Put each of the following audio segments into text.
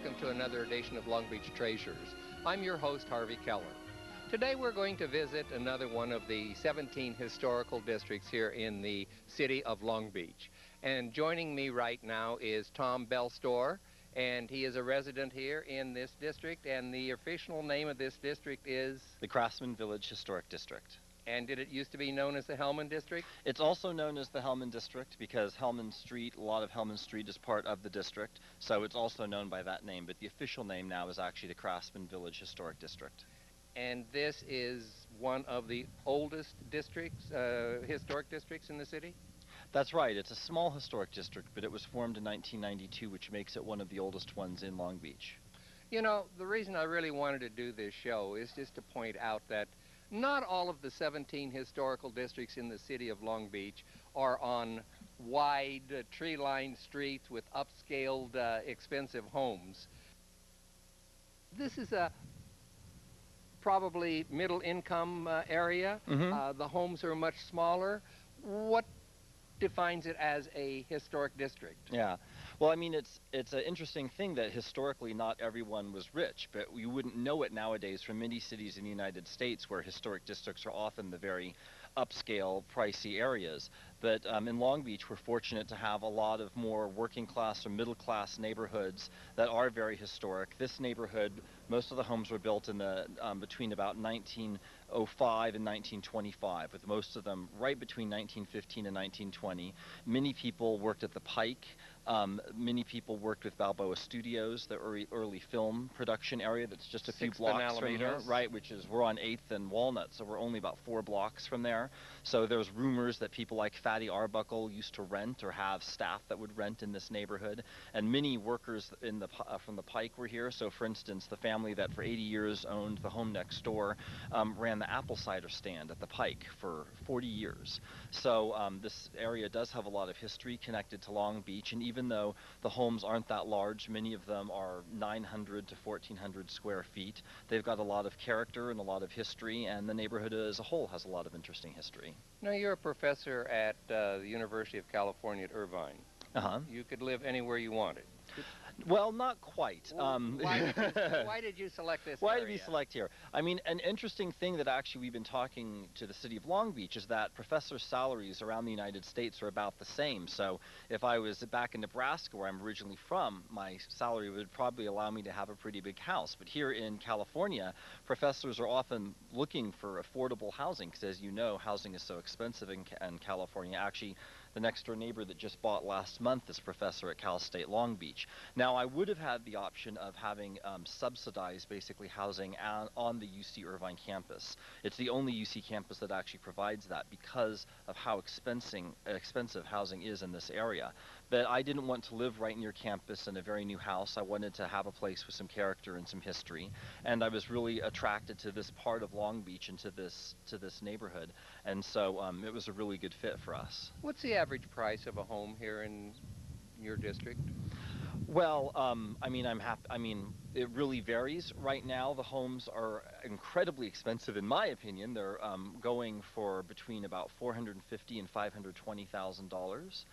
welcome to another edition of Long Beach Treasures. I'm your host, Harvey Keller. Today we're going to visit another one of the 17 historical districts here in the city of Long Beach. And joining me right now is Tom Bellstore, and he is a resident here in this district, and the official name of this district is? The Craftsman Village Historic District. And did it used to be known as the Hellman District? It's also known as the Hellman District because Hellman Street, a lot of Hellman Street is part of the district, so it's also known by that name, but the official name now is actually the Craftsman Village Historic District. And this is one of the oldest districts, historic districts in the city? That's right. It's a small historic district, but it was formed in 1992, which makes it one of the oldest ones in Long Beach. You know, the reason I really wanted to do this show is just to point out that not all of the 17 historical districts in the city of Long Beach are on wide, tree-lined streets with upscaled, expensive homes. This is a probably middle-income area. The homes are much smaller. What defines it as a historic district? Yeah. Well, I mean, it's an interesting thing that historically not everyone was rich, but you wouldn't know it nowadays from many cities in the United States where historic districts are often the very upscale, pricey areas. But in Long Beach, we're fortunate to have a lot of more working class or middle class neighborhoods that are very historic. This neighborhood, most of the homes were built in the between about 1905 and 1925, with most of them right between 1915 and 1920. Many people worked at the Pike. Many people worked with Balboa Studios, the early film production area that's just a few blocks from here, right, which is, we're on 8th and Walnut, so we're only about 4 blocks from there. So there's rumors that people like Fatty Arbuckle used to rent or have staff that would rent in this neighborhood, and many workers in the from the Pike were here. So for instance, the family that for 80 years owned the home next door ran the apple cider stand at the Pike for 40 years. So this area does have a lot of history connected to Long Beach, and even though the homes aren't that large, many of them are 900 to 1,400 square feet. They've got a lot of character and a lot of history, and the neighborhood as a whole has a lot of interesting history. Now, you're a professor at the University of California at Irvine. You could live anywhere you wanted. Well, not quite. Why did you select this Why area? did we select here? I mean, an interesting thing that actually we've been talking to the city of Long Beach is that professors' salaries around the United States are about the same. So if I was back in Nebraska, where I'm originally from, my salary would probably allow me to have a pretty big house. But here in California, professors are often looking for affordable housing because, as you know, housing is so expensive in California. Actually, the next door neighbor that just bought last month is a professor at Cal State Long Beach. Now, I would have had the option of having subsidized basically housing on the UC Irvine campus. It's the only UC campus that actually provides that because of how expensive housing is in this area. But I didn't want to live right near campus in a very new house. I wanted to have a place with some character and some history. And I was really attracted to this part of Long Beach and to this neighborhood. And so it was a really good fit for us. What's the average price of a home here in your district? Well, I mean, it really varies. Right now, the homes are incredibly expensive, in my opinion. They're going for between about $450,000 and $520,000.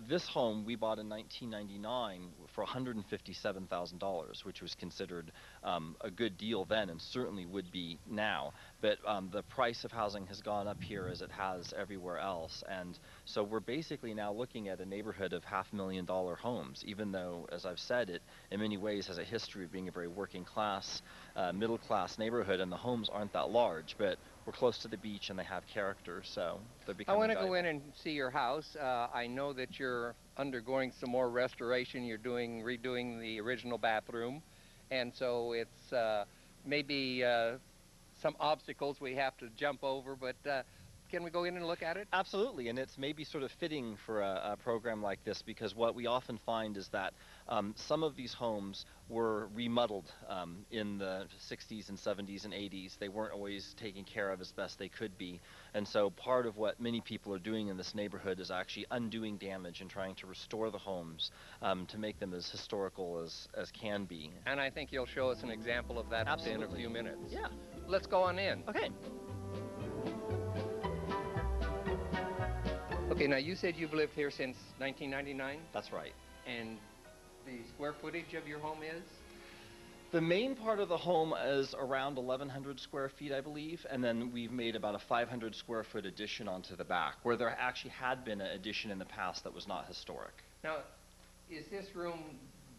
This home we bought in 1999 for $157,000, which was considered a good deal then and certainly would be now. But the price of housing has gone up here as it has everywhere else, and so we're basically now looking at a neighborhood of $500,000 homes, even though, as I've said, it in many ways has a history of being a very working class, middle class neighborhood, and the homes aren't that large, but we're close to the beach and they have character, so they're becoming I want to valuable. go in and see your house. I know that you're undergoing some more restoration. You're redoing the original bathroom, and so it's maybe some obstacles we have to jump over, but can we go in and look at it? Absolutely, and it's maybe sort of fitting for a program like this, because what we often find is that some of these homes were remodeled in the 60s and 70s and 80s. They weren't always taken care of as best they could be, and so part of what many people are doing in this neighborhood is actually undoing damage and trying to restore the homes to make them as historical as can be. And I think you'll show us an example of that in a few minutes. Yeah. Let's go on in. Okay. Okay, now you said you've lived here since 1999? That's right. And the square footage of your home is? The main part of the home is around 1,100 square feet, I believe, and then we've made about a 500 square foot addition onto the back, where there actually had been an addition in the past that was not historic. Now, is this room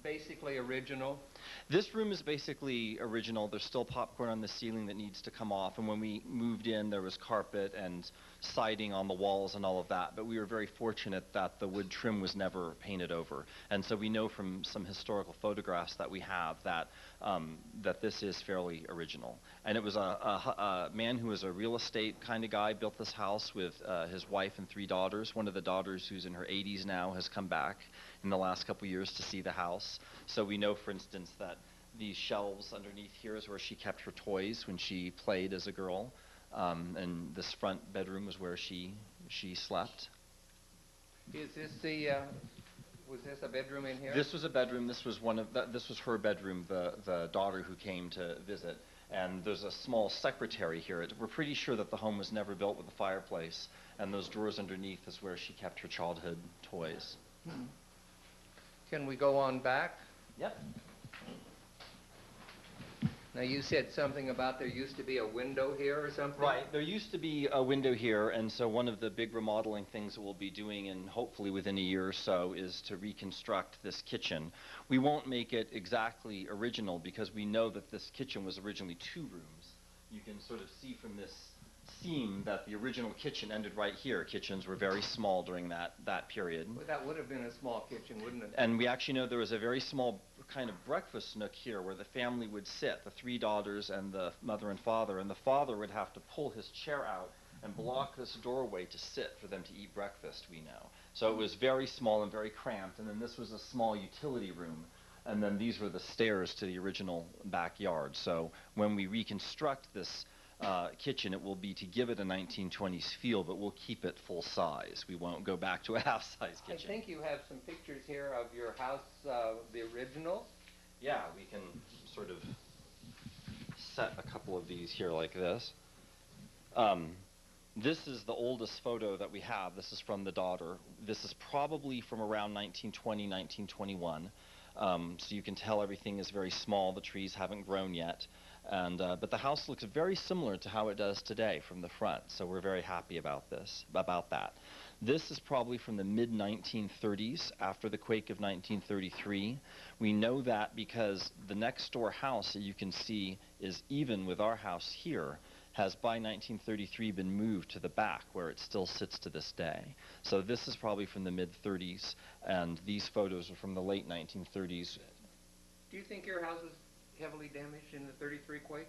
basically original? This room is basically original. There's still popcorn on the ceiling that needs to come off, and when we moved in, there was carpet and siding on the walls and all of that, but we were very fortunate that the wood trim was never painted over. And so we know from some historical photographs that we have that that this is fairly original. And it was a man who was a real estate kind of guy, built this house with his wife and 3 daughters. One of the daughters, who's in her 80s now, has come back in the last couple years to see the house. So we know, for instance, that these shelves underneath here is where she kept her toys when she played as a girl. And this front bedroom was where she slept. Is this the, was this a bedroom in here? This was a bedroom. This was this was her bedroom, the daughter who came to visit. And there's a small secretary here. We're pretty sure that the home was never built with a fireplace. And those drawers underneath is where she kept her childhood toys. Can we go on back? Yep. Now, you said something about there used to be a window here or something? Right. There used to be a window here, and so one of the big remodeling things that we'll be doing, and hopefully within a year or so, is to reconstruct this kitchen. We won't make it exactly original because we know that this kitchen was originally 2 rooms. You can sort of see from this seam that the original kitchen ended right here. Kitchens were very small during that period. Well, that would have been a small kitchen, wouldn't it? And we actually know there was a very small kind of breakfast nook here where the family would sit, the 3 daughters and the mother and father would have to pull his chair out and block this doorway to sit for them to eat breakfast, we know. So it was very small and very cramped, and then this was a small utility room, and then these were the stairs to the original backyard. So when we reconstruct this kitchen, it will be to give it a 1920s feel, but we'll keep it full size. We won't go back to a half-size kitchen. I think you have some pictures here of your house, the original. Yeah, we can sort of set a couple of these here like this. This is the oldest photo that we have. This is from the daughter. This is probably from around 1920, 1921. So you can tell everything is very small. The trees haven't grown yet. And, but the house looks very similar to how it does today from the front, so we're very happy about that. This is probably from the mid-1930s, after the quake of 1933. We know that because the next door house that you can see is even with our house here, has by 1933 been moved to the back where it still sits to this day. So this is probably from the mid-30s, and these photos are from the late 1930s. Do you think your house was heavily damaged in the 33 quake?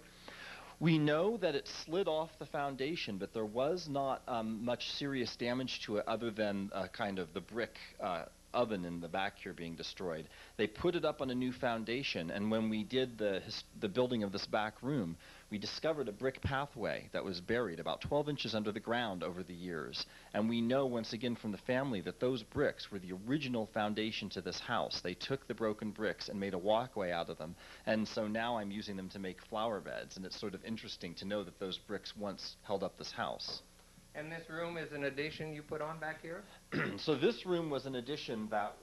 We know that it slid off the foundation, but there was not much serious damage to it other than kind of the brick oven in the back here being destroyed. They put it up on a new foundation, and when we did the building of this back room, we discovered a brick pathway that was buried about 12 inches under the ground over the years. And we know once again from the family that those bricks were the original foundation to this house. They took the broken bricks and made a walkway out of them. And so now I'm using them to make flower beds, and it's sort of interesting to know that those bricks once held up this house. And this room is an addition you put on back here? So this room was an addition that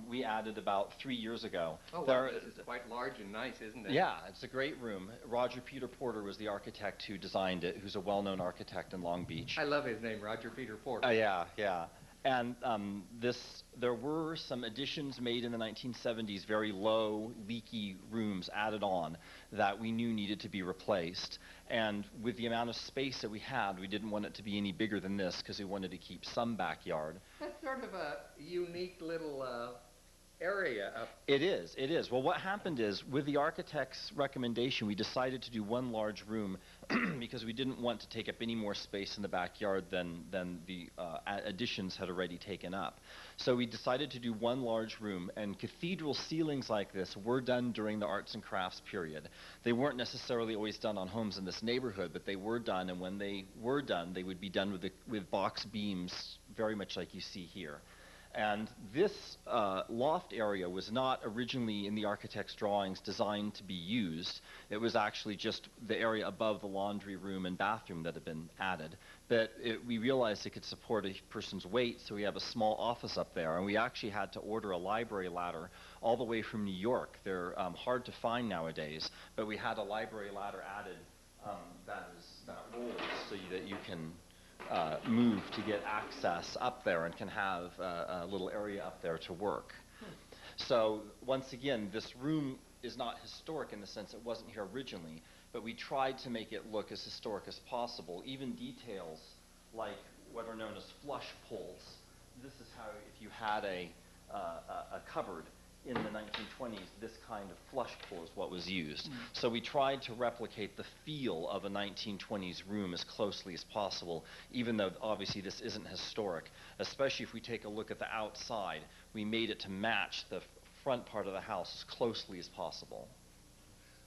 we added about 3 years ago. Oh, wow, this is quite large and nice, isn't it? Yeah, it's a great room. Roger Peter Porter was the architect who designed it, who's a well-known architect in Long Beach. I love his name, Roger Peter Porter. Yeah. And there were some additions made in the 1970s, very low, leaky rooms added on that we knew needed to be replaced. And with the amount of space that we had, we didn't want it to be any bigger than this because we wanted to keep some backyard. That's sort of a unique little area up. It is. Well, what happened is, with the architect's recommendation, we decided to do one large room because we didn't want to take up any more space in the backyard than the additions had already taken up. So we decided to do one large room, and cathedral ceilings like this were done during the arts and crafts period. They weren't necessarily always done on homes in this neighborhood, but they were done, and when they were done, they would be done with box beams, very much like you see here. And this loft area was not originally in the architect's drawings designed to be used. It was actually just the area above the laundry room and bathroom that had been added. But we realized it could support a person's weight, so we have a small office up there. And we actually had to order a library ladder all the way from New York. They're hard to find nowadays, but we had a library ladder added that rolls so that you can move to get access up there and can have a little area up there to work. So once again, this room is not historic in the sense it wasn't here originally, but we tried to make it look as historic as possible. Even details like what are known as flush pulls. This is how, if you had a cupboard in the 1920s, this kind of flush pull is what was used. So we tried to replicate the feel of a 1920s room as closely as possible, even though obviously this isn't historic. Especially if we take a look at the outside, we made it to match the front part of the house as closely as possible.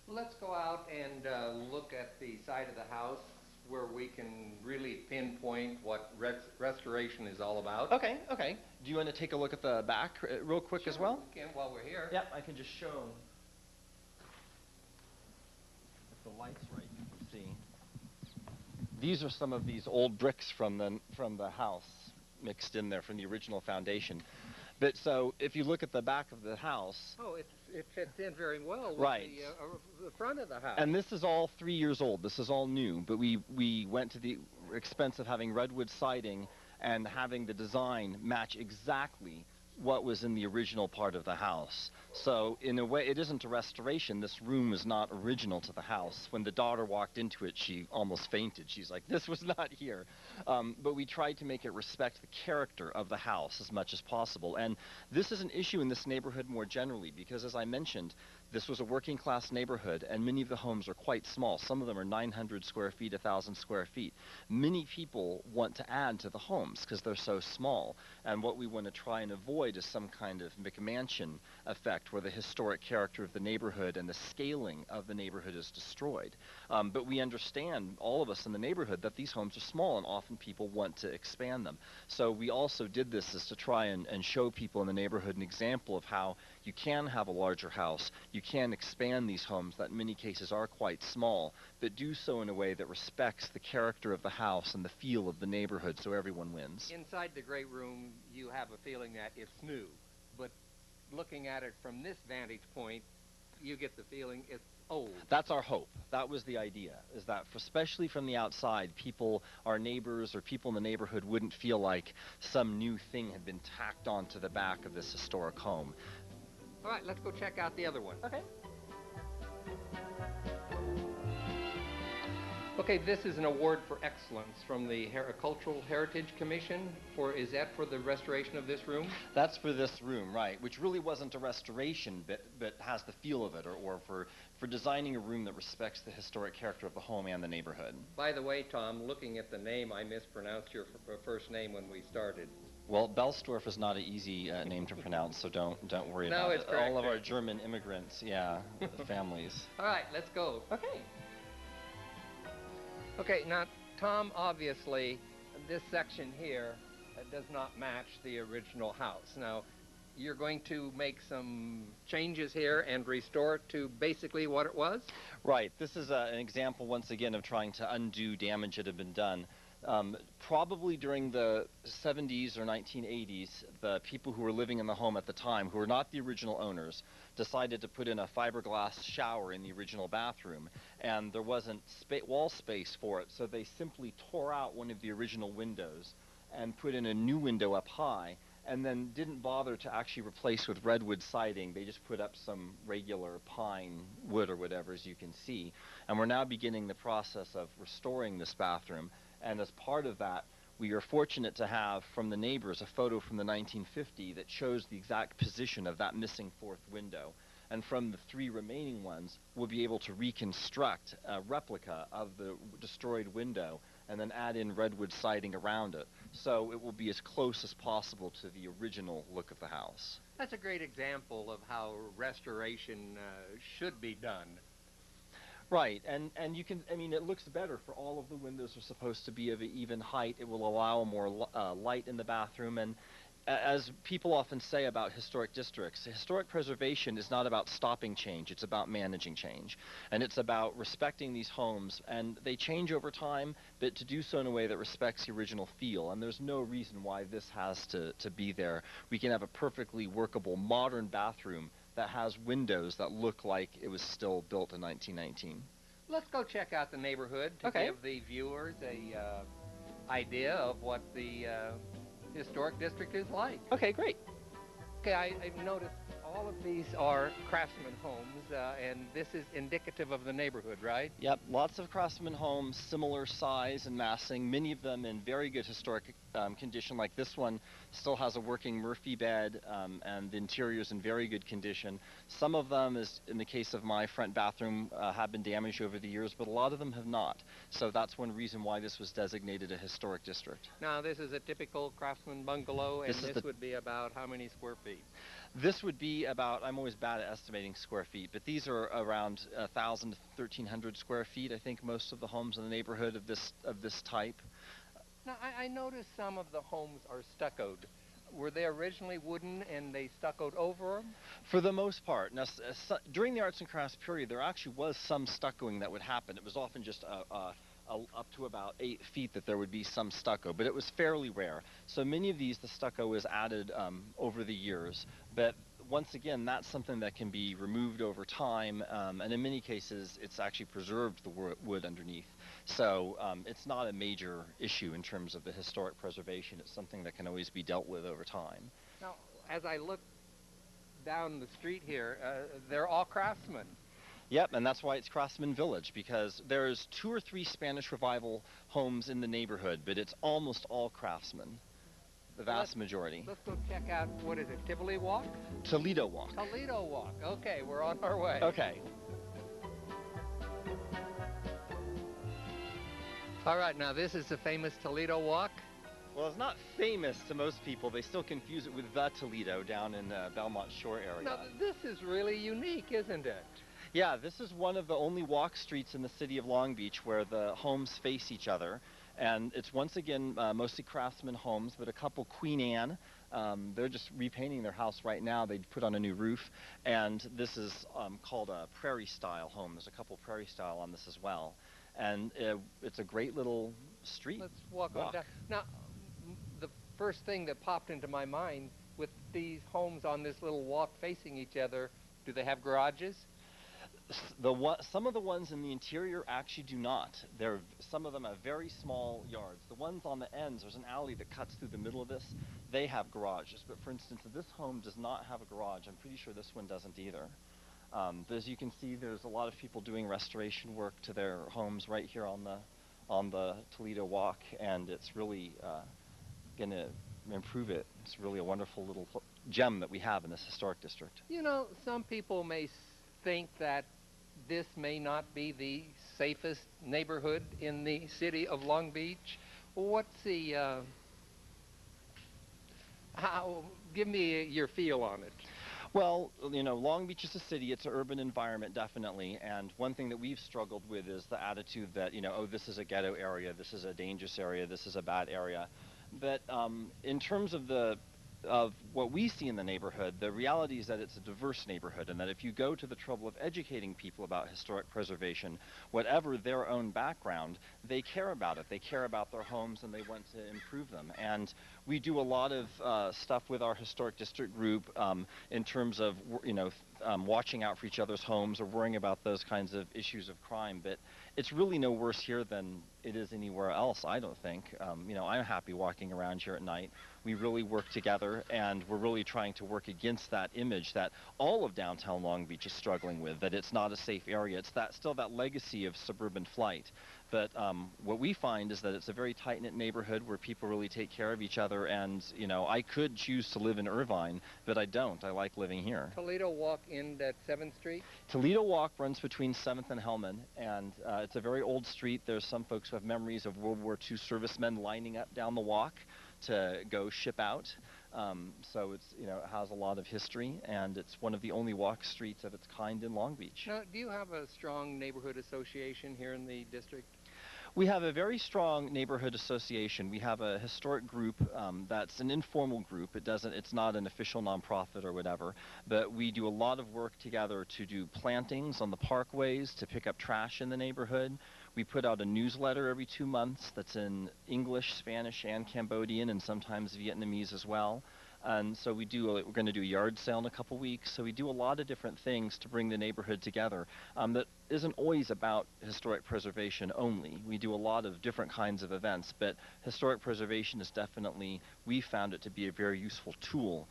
Let's go out and look at the side of the house where we can really pinpoint what restoration is all about. Okay, okay. Do you want to take a look at the back real quick as well? We can while we're here. Yep, I can just show. If the light's right, you can see. These are some of these old bricks from the house mixed in there from the original foundation. But so if you look at the back of the house. Oh, it fits in very well with right. the front of the house. And this is all 3 years old. This is all new. But we went to the expense of having redwood siding and having the design match exactly what was in the original part of the house. So in a way, it isn't a restoration. This room is not original to the house. When the daughter walked into it, she almost fainted. She's like, this was not here. But we tried to make it respect the character of the house as much as possible. And this is an issue in this neighborhood more generally, because as I mentioned, this was a working class neighborhood, and many of the homes are quite small. Some of them are 900 square feet, 1,000 square feet. Many people want to add to the homes because they're so small. And what we want to try and avoid is some kind of McMansion effect where the historic character of the neighborhood and the scaling of the neighborhood is destroyed. But we understand, all of us in the neighborhood, that these homes are small and often people want to expand them. So we also did this as to try and show people in the neighborhood an example of how you can have a larger house. You can expand these homes that in many cases are quite small, but do so in a way that respects the character of the house and the feel of the neighborhood so everyone wins. Inside the great room, you have a feeling that it's new, but looking at it from this vantage point, you get the feeling it's old. That's our hope. That was the idea, is that especially from the outside, people, our neighbors or people in the neighborhood wouldn't feel like some new thing had been tacked onto the back of this historic home. All right, let's go check out the other one. Okay. Okay, this is an award for excellence from the Cultural Heritage Commission. Is that for the restoration of this room? That's for this room, right, which really wasn't a restoration, but has the feel of it, or for designing a room that respects the historic character of the home and the neighborhood. By the way, Tom, looking at the name, I mispronounced your first name when we started. Well, Belsdorf is not an easy name to pronounce, so don't worry about it. Correct. All of our German immigrants, families. All right, let's go. Okay. Okay, now, Tom, obviously, this section here does not match the original house. Now, you're going to make some changes here and restore it to basically what it was? Right. This is an example, once again, of trying to undo damage that had been done. Probably during the 70s or 1980s, the people who were living in the home at the time, who were not the original owners, decided to put in a fiberglass shower in the original bathroom, and there wasn't wall space for it, so they simply tore out one of the original windows and put in a new window up high, and then didn't bother to actually replace with redwood siding. They just put up some regular pine wood or whatever, as you can see. And we're now beginning the process of restoring this bathroom. And as part of that, we are fortunate to have from the neighbors a photo from the 1950 that shows the exact position of that missing fourth window. And from the 3 remaining ones, we'll be able to reconstruct a replica of the destroyed window and then add in redwood siding around it. So it will be as close as possible to the original look of the house. That's a great example of how restoration should be done. Right, and you can, it looks better for all of the windows are supposed to be of an even height. It will allow more light in the bathroom, and as people often say about historic districts, historic preservation is not about stopping change, it's about managing change. And it's about respecting these homes, and they change over time, but to do so in a way that respects the original feel. And there's no reason why this has to be there. We can have a perfectly workable modern bathroom that has windows that look like it was still built in 1919. Let's go check out the neighborhood to Okay. give the viewers a idea of what the historic district is like. Okay, great. Okay, I've noticed all of these are Craftsman homes, and this is indicative of the neighborhood, right? Yep, lots of Craftsman homes, similar size and massing, many of them in very good historic condition. Like this one still has a working Murphy bed, and the interior's in very good condition. Some of them, as in the case of my front bathroom, have been damaged over the years, but a lot of them have not. So that's one reason why this was designated a historic district. Now, this is a typical Craftsman bungalow, and this would be about how many square feet? This would be about, I'm always bad at estimating square feet, but these are around 1,000 to 1,300 square feet. I think most of the homes in the neighborhood of this type. Now, I noticed some of the homes are stuccoed. Were they originally wooden and they stuccoed over them? For the most part. Now, during the arts and crafts period, there actually was some stuccoing that would happen. It was often just up to about 8 feet that there would be some stucco, but it was fairly rare. So many of these, the stucco was added over the years, but once again, that's something that can be removed over time, and in many cases, it's actually preserved the wood underneath. So it's not a major issue in terms of the historic preservation. It's something that can always be dealt with over time. Now, as I look down the street here, they're all Craftsmen. Yep, and that's why it's Craftsman Village, because there's 2 or 3 Spanish Revival homes in the neighborhood, but it's almost all Craftsman, the vast majority. Let's go check out, what is it, Tivoli Walk? Toledo Walk. Toledo Walk. Okay, we're on our way. Okay. All right, now this is the famous Toledo Walk. Well, it's not famous to most people. They still confuse it with the Toledo down in Belmont Shore area. Now, this is really unique, isn't it? Yeah, this is one of the only walk streets in the city of Long Beach where the homes face each other. And it's once again mostly Craftsman homes, but a couple Queen Anne. They're just repainting their house right now. They put on a new roof. And this is called a Prairie Style home. There's a couple Prairie Style on this as well. And it's a great little street. Let's walk on down. Now, the first thing that popped into my mind with these homes on this little walk facing each other, do they have garages? Some of the ones in the interior actually do not. Some of them have very small yards. The ones on the ends, there's an alley that cuts through the middle of this, they have garages. But for instance, this home does not have a garage. I'm pretty sure this one doesn't either. But as you can see, there's a lot of people doing restoration work to their homes right here on the Toledo Walk, and it's really going to improve it. It's really a wonderful little gem that we have in this historic district. You know, some people may think that this may not be the safest neighborhood in the city of Long Beach. What's the, give me your feel on it. Well, you know, Long Beach is a city. It's an urban environment, definitely. And one thing that we've struggled with is the attitude that, you know, oh, this is a ghetto area, this is a dangerous area, this is a bad area. But in terms of what we see in the neighborhood, the reality is that it's a diverse neighborhood, and that if you go to the trouble of educating people about historic preservation, whatever their own background, they care about it. They care about their homes and they want to improve them. And we do a lot of stuff with our historic district group in terms of, you know, watching out for each other's homes or worrying about those kinds of issues of crime. But it's really no worse here than it is anywhere else, I don't think. You know, I'm happy walking around here at night. We really work together, and we're really trying to work against that image that all of downtown Long Beach is struggling with, that it's not a safe area. It's still that legacy of suburban flight. But what we find is that it's a very tight-knit neighborhood where people really take care of each other, and, you know, I could choose to live in Irvine, but I don't. I like living here. Toledo Walk ended at 7th Street? Toledo Walk runs between 7th and Hellman, and it's a very old street. There's some folks who have memories of World War II servicemen lining up down the walk to go ship out. So it's, you know, it has a lot of history, and it's one of the only walk streets of its kind in Long Beach. Now, do you have a strong neighborhood association here in the district? We have a very strong neighborhood association. We have a historic group that's an informal group. It's not an official nonprofit or whatever, but we do a lot of work together to do plantings on the parkways, to pick up trash in the neighborhood. We put out a newsletter every 2 months that's in English, Spanish, and Cambodian, and sometimes Vietnamese as well. And so we're going to do a yard sale in a couple weeks. So we do a lot of different things to bring the neighborhood together that isn't always about historic preservation only. We do a lot of different kinds of events, but historic preservation is definitely, we found it to be a very useful tool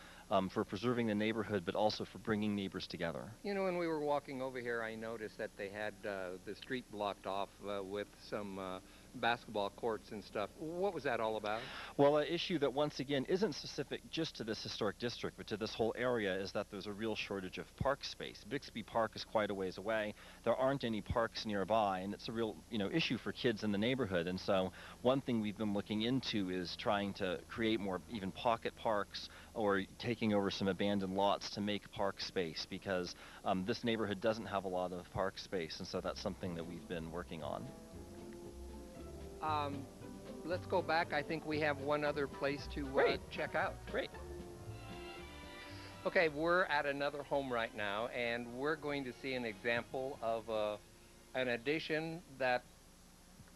for preserving the neighborhood, but also for bringing neighbors together. You know, when we were walking over here, I noticed that they had the street blocked off with some basketball courts and stuff. What was that all about? Well, an issue that once again isn't specific just to this historic district, but to this whole area is that there's a real shortage of park space. Bixby Park is quite a ways away. There aren't any parks nearby, and it's a real, issue for kids in the neighborhood. And so one thing we've been looking into is trying to create more even pocket parks or taking over some abandoned lots to make park space, because this neighborhood doesn't have a lot of park space, and so that's something that we've been working on. Let's go back. I think we have one other place to check out. Great. Okay, we're at another home right now, and we're going to see an example of an addition that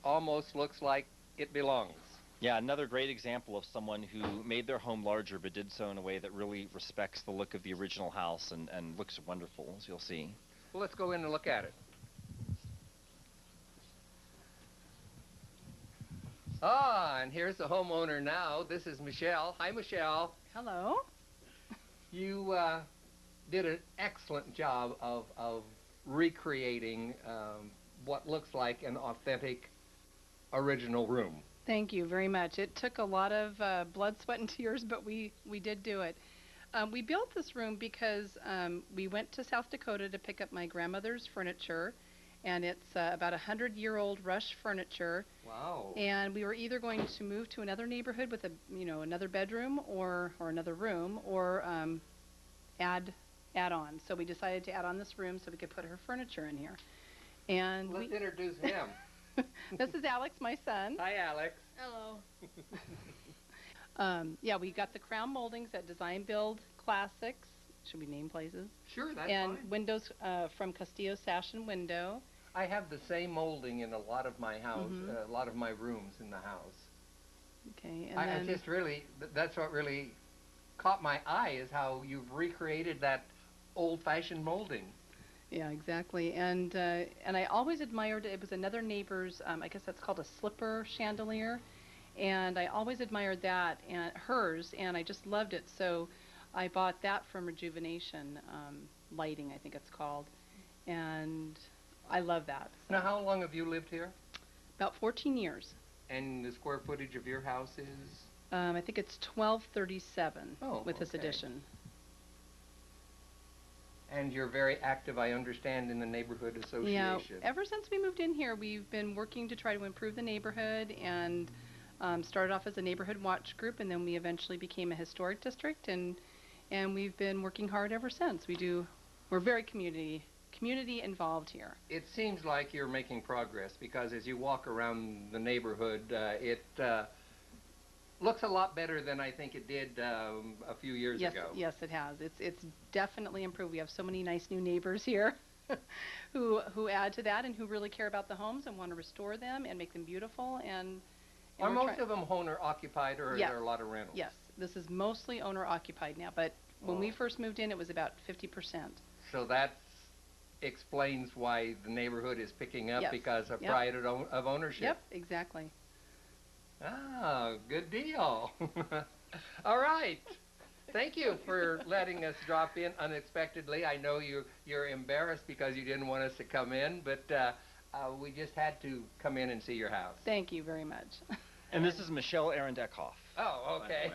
almost looks like it belongs. Yeah, another great example of someone who made their home larger but did so in a way that really respects the look of the original house and looks wonderful, as you'll see. Well, let's go in and look at it. Ah, and here's the homeowner now. This is Michelle. Hi, Michelle. Hello. You did an excellent job of recreating what looks like an authentic original room. Thank you very much. It took a lot of blood, sweat, and tears, but we did do it. We built this room because we went to South Dakota to pick up my grandmother's furniture, and it's about 100-year-old Rush furniture. Wow. And we were either going to move to another neighborhood with another bedroom or another room, or add on. So we decided to add on this room so we could put her furniture in here. And let's introduce him. This is Alex, my son. Hi, Alex. Hello. Yeah, we got the crown moldings at Design Build Classics. Should we name places? Sure, that's and fine. Windows from Castillo Sash and Window. I have the same molding in a lot of my house, a lot of my rooms in the house. Okay, and I just really, that's what really caught my eye, is how you've recreated that old-fashioned molding. Yeah, exactly. And I always admired, it was another neighbor's, I guess that's called a slipper chandelier, and I always admired that, and hers, and I just loved it. So I bought that from Rejuvenation Lighting, I think it's called, and I love that. So. Now, how long have you lived here? About 14 years. And the square footage of your house is? I think it's 1237 with this okay. addition. And you're very active, I understand, in the neighborhood association. Yeah, ever since we moved in here, we've been working to try to improve the neighborhood, and started off as a neighborhood watch group, and then we eventually became a historic district, and we've been working hard ever since. We're very community involved here. It seems like you're making progress, because as you walk around the neighborhood, it looks a lot better than I think it did a few years ago. Yes, it has. It's definitely improved. We have so many nice new neighbors here who add to that, and who really care about the homes and want to restore them and make them beautiful. And are most of them owner occupied, or yes. are there a lot of rentals? Yes, this is mostly owner occupied now, but when we first moved in, it was about 50%. So that explains why the neighborhood is picking up, because of pride of ownership. Yep, exactly. Ah, good deal. All right. Thank you for letting us drop in unexpectedly. I know you're embarrassed because you didn't want us to come in, but we just had to come in and see your house. Thank you very much. And this is Michelle Eckhoff. Oh, okay.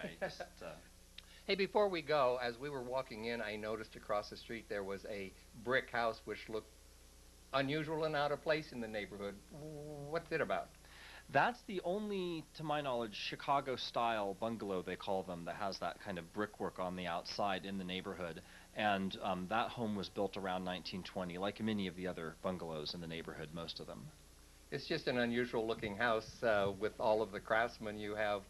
Hey, before we go, as we were walking in, I noticed across the street there was a brick house which looked unusual and out of place in the neighborhood. What's it about? That's the only, to my knowledge, Chicago-style bungalow, they call them, that has that kind of brickwork on the outside in the neighborhood. And that home was built around 1920, like many of the other bungalows in the neighborhood, most of them. It's just an unusual looking house with all of the Craftsman. You have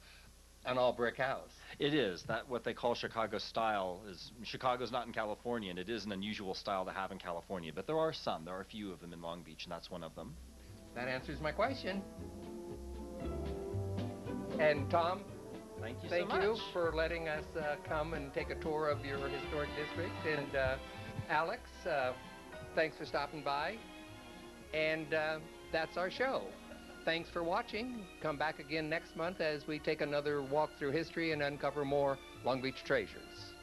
an all brick house. It is. That what they call Chicago style is, Chicago's not in California, and it is an unusual style to have in California, but there are some. There are a few of them in Long Beach, and that's one of them. That answers my question. And Tom, Thank you thank so much. you for letting us come and take a tour of your historic district. And Alex, thanks for stopping by. And that's our show. Thanks for watching. Come back again next month as we take another walk through history and uncover more Long Beach treasures.